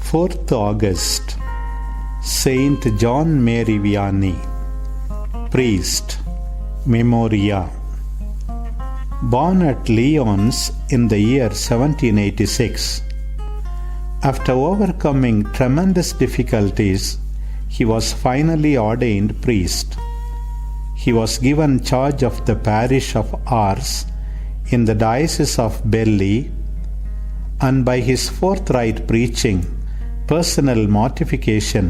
4th August, Saint John Mary Vianney, Priest, Memoria. Born at Lyons in the year 1786, after overcoming tremendous difficulties, he was finally ordained priest. He was given charge of the parish of Ars in the diocese of Belley, and by his forthright preaching, personal mortification,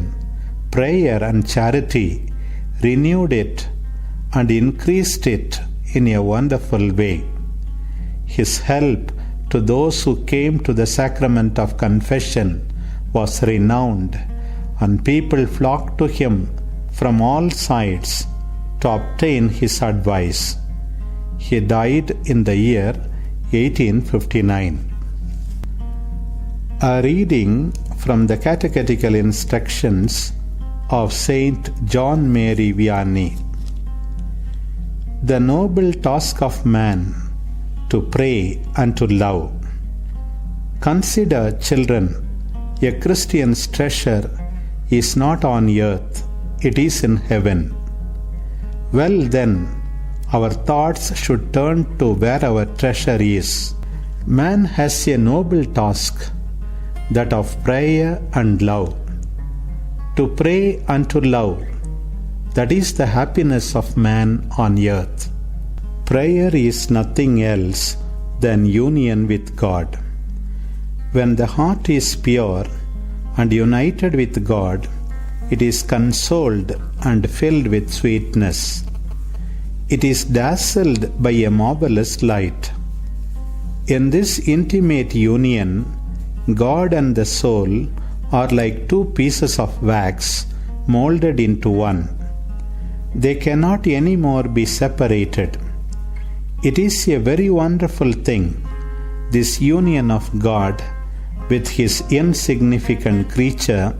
prayer and charity renewed it and increased it in a wonderful way. His help to those who came to the sacrament of confession was renowned, and people flocked to him from all sides to obtain his advice. He died in the year 1859. A reading from the Catechetical Instructions of Saint John Mary Vianney. The noble task of man to pray and to love. Consider, children, a Christian's treasure is not on earth, it is in heaven. Well then, our thoughts should turn to where our treasure is. Man has a noble task, that of prayer and love. To pray and to love, that is the happiness of man on earth. Prayer is nothing else than union with God. When the heart is pure and united with God, it is consoled and filled with sweetness. It is dazzled by a marvelous light. In this intimate union, God and the soul are like two pieces of wax molded into one. They cannot any more be separated. It is a very wonderful thing, this union of God with His insignificant creature,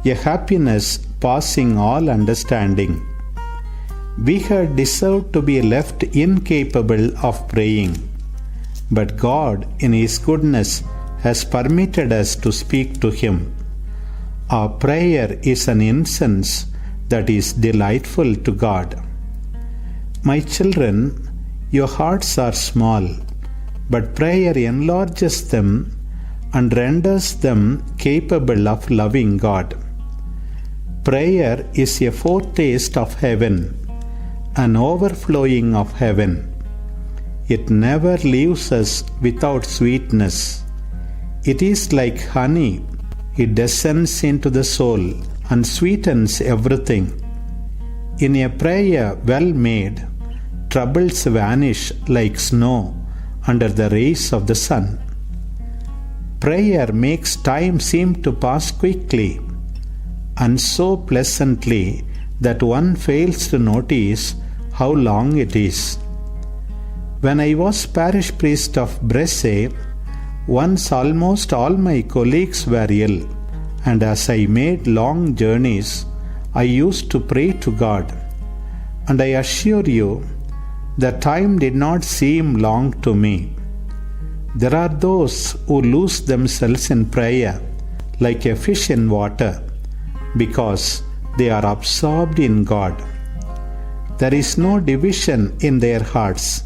a happiness passing all understanding. We had deserved to be left incapable of praying, but God, in His goodness, has permitted us to speak to Him. Our prayer is an incense that is delightful to God. My children, your hearts are small, but prayer enlarges them and renders them capable of loving God. Prayer is a foretaste of heaven, an overflowing of heaven. It never leaves us without sweetness. It is like honey. It descends into the soul and sweetens everything. In a prayer well made, troubles vanish like snow under the rays of the sun. Prayer makes time seem to pass quickly and so pleasantly that one fails to notice how long it is. When I was parish priest of Bresse, once almost all my colleagues were ill, and as I made long journeys, I used to pray to God. And I assure you, the time did not seem long to me. There are those who lose themselves in prayer like a fish in water, because they are absorbed in God. There is no division in their hearts.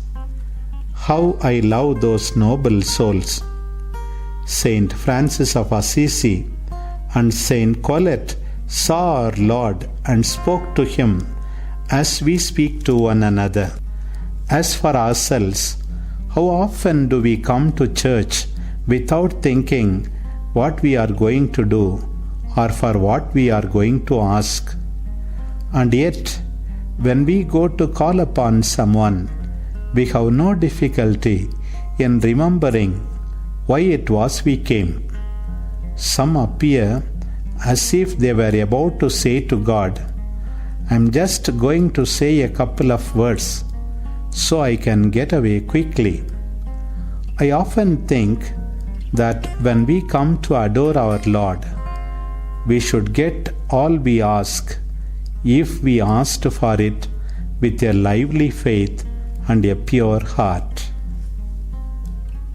How I love those noble souls! Saint Francis of Assisi and Saint Colette saw our Lord and spoke to Him as we speak to one another. As for ourselves, how often do we come to church without thinking what we are going to do or for what we are going to ask? And yet, when we go to call upon someone, we have no difficulty in remembering why it was we came. Some appear as if they were about to say to God, "I'm just going to say a couple of words so I can get away quickly." I often think that when we come to adore our Lord, we should get all we ask if we asked for it with a lively faith and a pure heart.